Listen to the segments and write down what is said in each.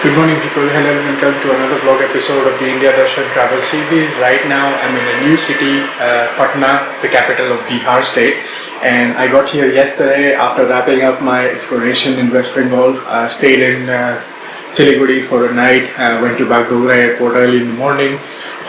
Good morning people, hello and welcome to another vlog episode of the India Darshan travel series. Right now I'm in a new city, Patna, the capital of Bihar state, and I got here yesterday after wrapping up my exploration in West Bengal. Stayed in Siliguri for a night, went to Bagdogra airport early in the morning,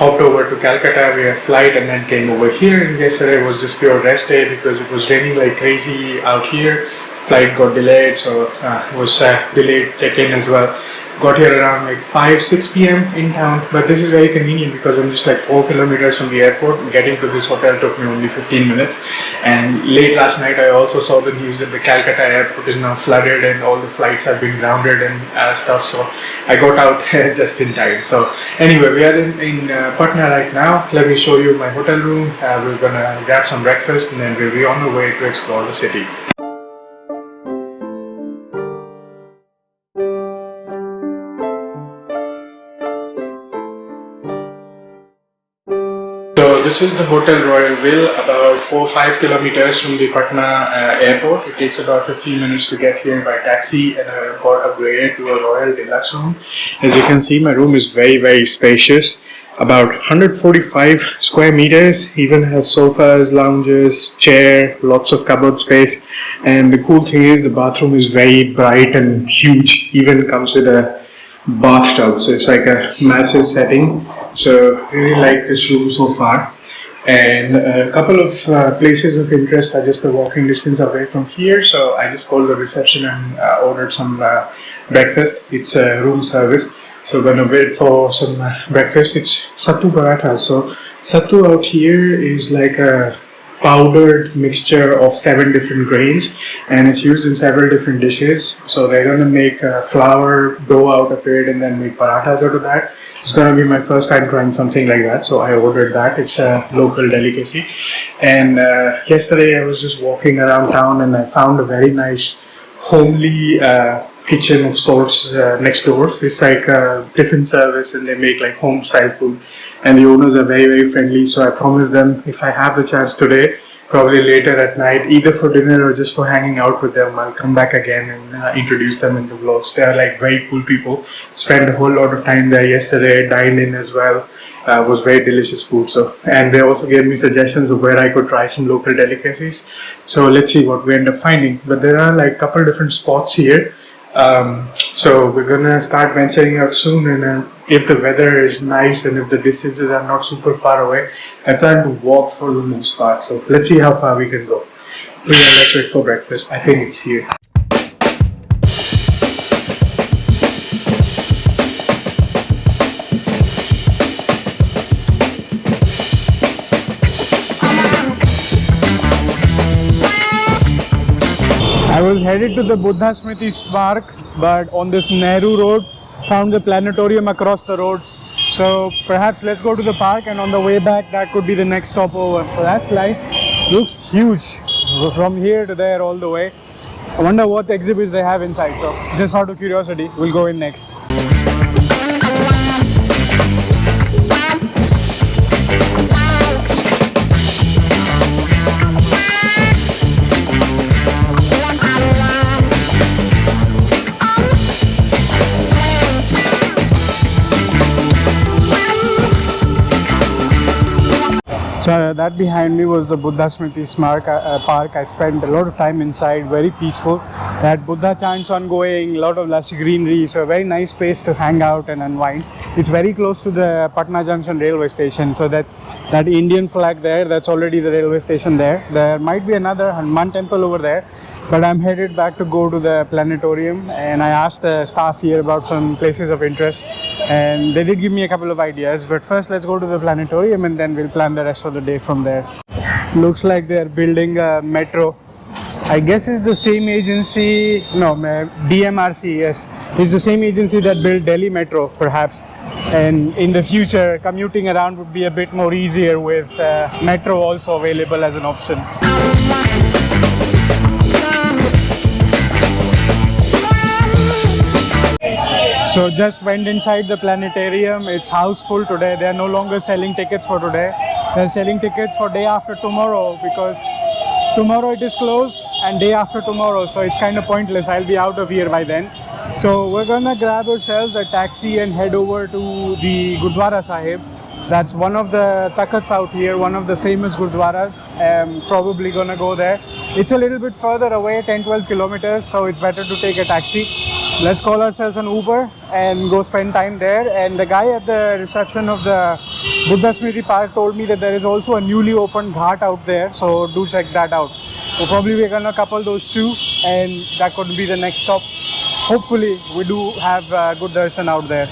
hopped over to Calcutta via flight and then came over here. And yesterday was just pure rest day because it was raining like crazy out here. Flight got delayed, so was delayed check-in as well. Got here around like 5-6 p.m. in town, but this is very convenient because I'm just like 4 kilometers from the airport. Getting to this hotel took me only 15 minutes. And late last night I also saw the news that the Calcutta airport is now flooded and all the flights have been grounded and stuff, so I got out just in time. So anyway, we are in Patna right now. Let me show you my hotel room. We're gonna grab some breakfast and then we'll be on our way to explore the city. So this is the Hotel Royalville, about 4-5 kilometers from the Patna airport. It takes about 15 minutes to get here by taxi, and I got upgraded to a Royal Deluxe room. As you can see, my room is very spacious, about 145 square meters, even has sofas, lounges, chair, lots of cupboard space. And the cool thing is the bathroom is very bright and huge, even comes with a bathtub, so it's like a massive setting. So really like this room so far. And a couple of places of interest are just a walking distance away from here, so I just called the reception and ordered some breakfast. It's a room service, so we're gonna wait for some breakfast. It's sattu paratha. So sattu out here is like a powdered mixture of 7 different grains, and it's used in several different dishes. So they're going to make flour dough out of it and then make parathas out of that. It's going to be my first time trying something like that, so I ordered that. It's a local delicacy. And yesterday I was just walking around town and I found a very nice homely kitchen of sorts next door. It's like a tiffin service and they make like home style food, and the owners are very friendly. So I promised them if I have the chance today, probably later at night, either for dinner or just for hanging out with them, I'll come back again and introduce them in the vlogs. They are like very cool people. Spent a whole lot of time there yesterday, dined in as well. Was very delicious food. So, and they also gave me suggestions of where I could try some local delicacies. So let's see what we end up finding. But there are like a couple different spots here. So we're gonna start venturing out soon, and if the weather is nice and if the distances are not super far away, I plan to walk for the most part. So let's see how far we can go. But yeah, let's wait for breakfast. I think it's here. I was headed to the Buddha Smriti Park, but on this Nehru road, found the Planetarium across the road. So perhaps let's go to the park, and on the way back, that could be the next stopover. So that's nice. Looks huge from here to there all the way. I wonder what exhibits they have inside. So just out of curiosity, we'll go in next. So that behind me was the Buddha Smriti Park. I spent a lot of time inside, very peaceful. They had Buddha chants ongoing, a lot of lush greenery, so a very nice place to hang out and unwind. It's very close to the Patna Junction railway station, so that Indian flag there, that's already the railway station there. There might be another Hanuman temple over there, but I'm headed back to go to the planetarium, and I asked the staff here about some places of interest, and they did give me a couple of ideas. But first let's go to the planetarium and then we'll plan the rest of the day from there. Looks like they're building a metro. I guess it's the same agency, no, DMRC, yes. It's the same agency that built Delhi Metro, perhaps. And in the future, commuting around would be a bit more easier with metro also available as an option. So just went inside the planetarium. It's house full today. They are no longer selling tickets for today. They're selling tickets for day after tomorrow because tomorrow it is closed and day after tomorrow, so it's kind of pointless. I'll be out of here by then. So we're gonna grab ourselves a taxi and head over to the Gurdwara Sahib. That's one of the takhats out here, one of the famous Gurdwaras. Probably gonna go there. It's a little bit further away, 10-12 kilometers, so it's better to take a taxi. Let's call ourselves an Uber and go spend time there. And the guy at the reception of the Buddha Smriti Park told me that there is also a newly opened ghat out there, so do check that out. So probably we're gonna couple those two, and that could be the next stop. Hopefully we do have good darshan out there.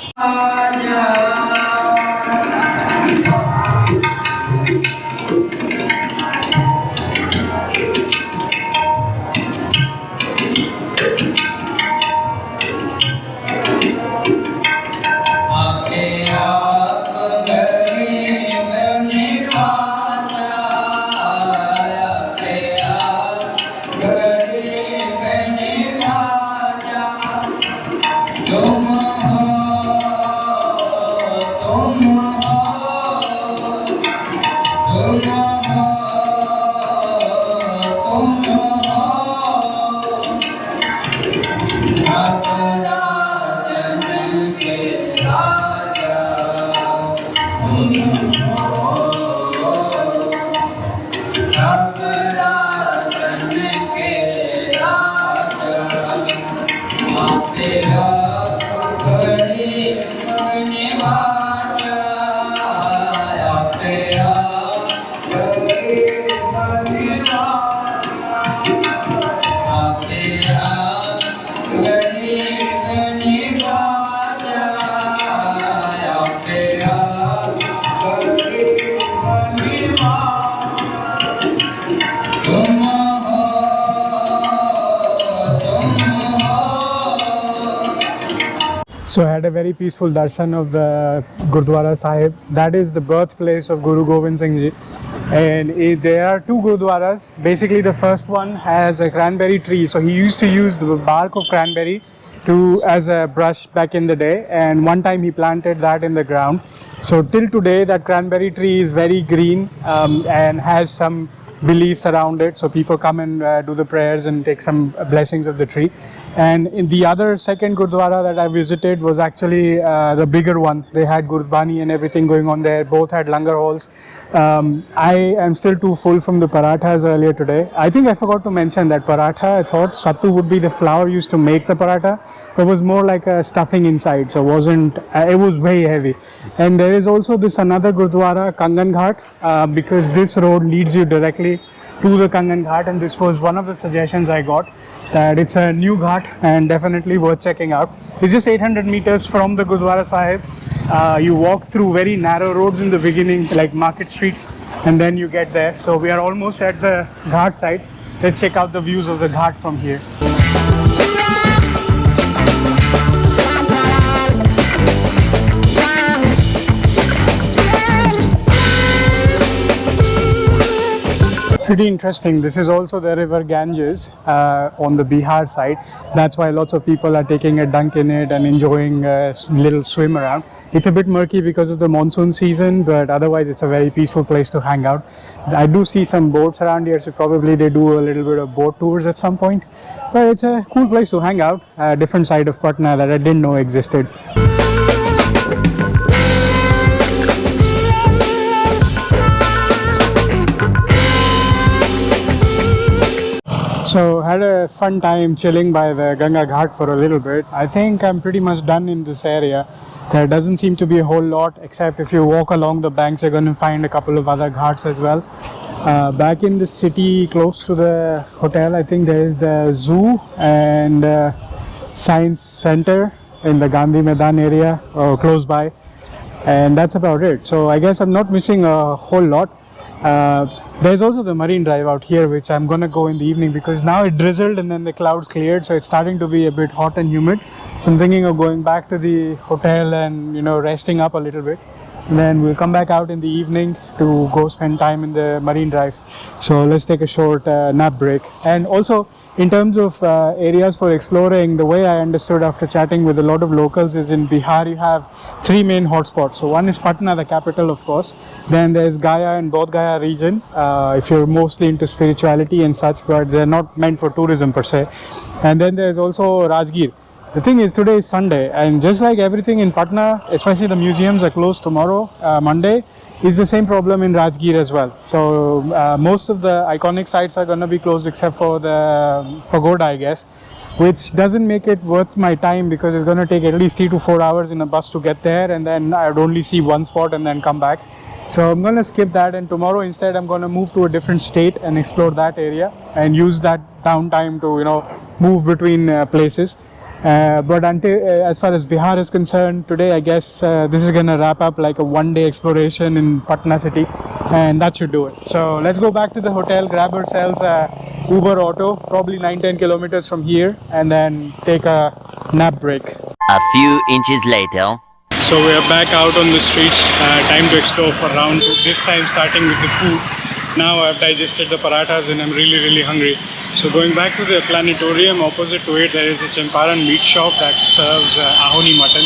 So I had a very peaceful darshan of the Gurdwara Sahib. That is the birthplace of Guru Gobind Singh Ji. And there are two Gurdwaras. Basically the first one has a cranberry tree. So he used to use the bark of cranberry as a brush back in the day. And one time he planted that in the ground. So till today that cranberry tree is very green and has some beliefs around it. So people come and do the prayers and take some blessings of the tree. And in the other second Gurdwara that I visited was actually the bigger one. They had Gurbani and everything going on there. Both had langar halls. I am still too full from the parathas earlier today. I think I forgot to mention that paratha, I thought sattu would be the flour used to make the paratha, but it was more like a stuffing inside. So it was very heavy. And there is also this another Gurdwara, Kangan Ghat, because this road leads you directly to the Kangan Ghat, and this was one of the suggestions I got, that it's a new ghat and definitely worth checking out. It's just 800 meters from the Gurdwara Sahib. You walk through very narrow roads in the beginning, like market streets, and then you get there. So we are almost at the ghat side. Let's check out the views of the ghat from here. Pretty interesting. This is also the river Ganges on the Bihar side. That's why lots of people are taking a dunk in it and enjoying a little swim around. It's a bit murky because of the monsoon season, but otherwise it's a very peaceful place to hang out. I do see some boats around here, so probably they do a little bit of boat tours at some point. But it's a cool place to hang out, a different side of Patna that I didn't know existed. So had a fun time chilling by the Ganga Ghat for a little bit. I think I'm pretty much done in this area. There doesn't seem to be a whole lot, except if you walk along the banks you're going to find a couple of other ghats as well. Back in the city close to the hotel, I think there is the zoo and science center in the Gandhi Maidan area close by, and that's about it. So I guess I'm not missing a whole lot. There's also the marine drive out here, which I'm gonna go in the evening because now it drizzled and then the clouds cleared, so it's starting to be a bit hot and humid. So I'm thinking of going back to the hotel and resting up a little bit, and then we'll come back out in the evening to go spend time in the marine drive. So let's take a short nap break. And also In terms of areas for exploring, the way I understood after chatting with a lot of locals is in Bihar you have three main hotspots. So one is Patna, the capital, of course. Then there's Gaya and Bodh Gaya region, if you're mostly into spirituality and such, but they're not meant for tourism per se. And then there's also Rajgir. The thing is, today is Sunday, and just like everything in Patna, especially the museums are closed tomorrow, Monday, is the same problem in Rajgir as well. So most of the iconic sites are going to be closed except for the pagoda, I guess, which doesn't make it worth my time because it's going to take at least 3 to 4 hours in a bus to get there, and then I'd only see one spot and then come back. So I'm going to skip that, and tomorrow instead I'm going to move to a different state and explore that area and use that downtime to move between places. But as far as Bihar is concerned, today I guess this is going to wrap up like a one-day exploration in Patna city, and that should do it. So let's go back to the hotel, grab ourselves a Uber auto, probably 9-10 kilometers from here, and then take a nap break. A few inches later. So we are back out on the streets, time to explore for round two, this time starting with the food. Now I've digested the parathas and I'm really hungry. So going back to the planetarium, opposite to it there is a Champaran meat shop that serves ahoni mutton.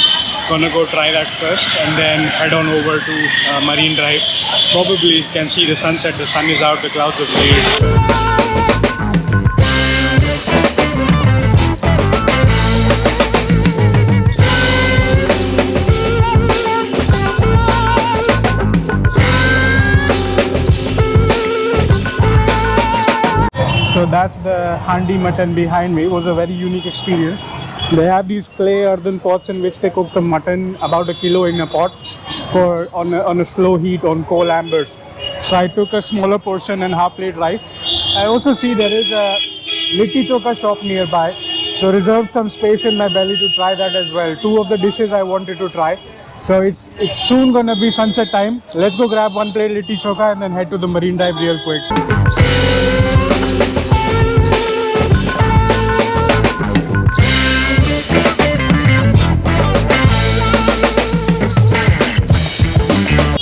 Gonna go try that first and then head on over to Marine Drive. Probably can see the sunset, the sun is out, the clouds have cleared. So that's the handi mutton behind me. It was a very unique experience. They have these clay earthen pots in which they cook the mutton, about a kilo in a pot, on a slow heat on coal ambers. So I took a smaller portion and half plate rice. I also see there is a litti chokha shop nearby, so reserved some space in my belly to try that as well. Two of the dishes I wanted to try. So it's soon gonna be sunset time. Let's go grab one plate litti chokha and then head to the Marine Drive real quick.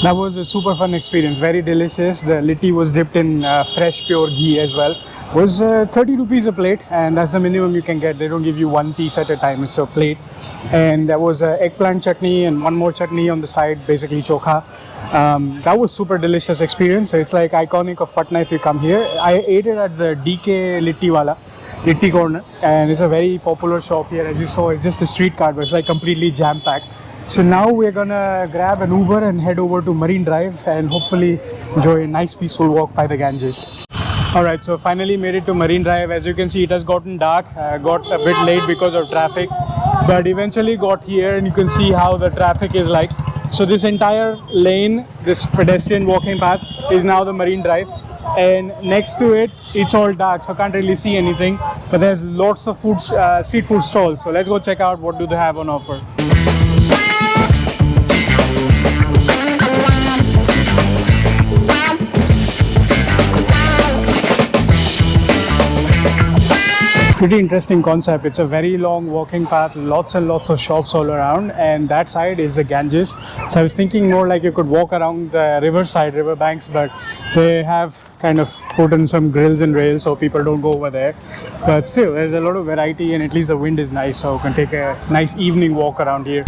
That was a super fun experience, very delicious. The litti was dipped in fresh pure ghee as well. It was 30 rupees a plate, and that's the minimum you can get. They don't give you one piece at a time, it's a plate. And there was eggplant chutney and one more chutney on the side, basically chokha. That was super delicious experience. So it's like iconic of Patna if you come here. I ate it at the DK Litti Wala, Litti Corner, and it's a very popular shop here. As you saw, it's just a street cart, but it's like completely jam-packed. So now we're gonna grab an Uber and head over to Marine Drive and hopefully enjoy a nice peaceful walk by the Ganges. Alright, so finally made it to Marine Drive. As you can see, it has gotten dark, got a bit late because of traffic, but eventually got here and you can see how the traffic is like. So this entire lane, this pedestrian walking path, is now the Marine Drive, and next to it, it's all dark, so can't really see anything, but there's lots of food, street food stalls. So let's go check out what do they have on offer. Pretty interesting concept. It's a very long walking path, lots and lots of shops all around, and that side is the Ganges. So I was thinking more like you could walk around the river banks, but they have kind of put in some grills and rails so people don't go over there. But still, there's a lot of variety, and at least the wind is nice, so you can take a nice evening walk around here.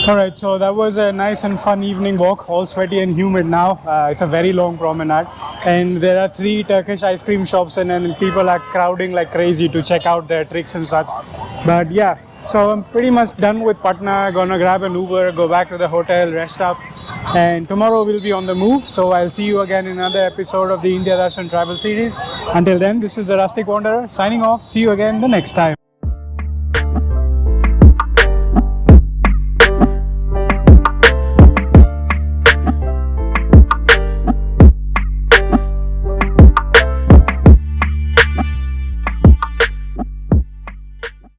Alright, so that was a nice and fun evening walk, all sweaty and humid now. It's a very long promenade, and there are 3 Turkish ice cream shops and people are crowding like crazy to check out their tricks and such. But yeah, so I'm pretty much done with Patna. Gonna grab an Uber, go back to the hotel, rest up, and tomorrow we'll be on the move. So I'll see you again in another episode of the India Darshan travel series. Until then, this is the Rustic Wanderer signing off. See you again the next time.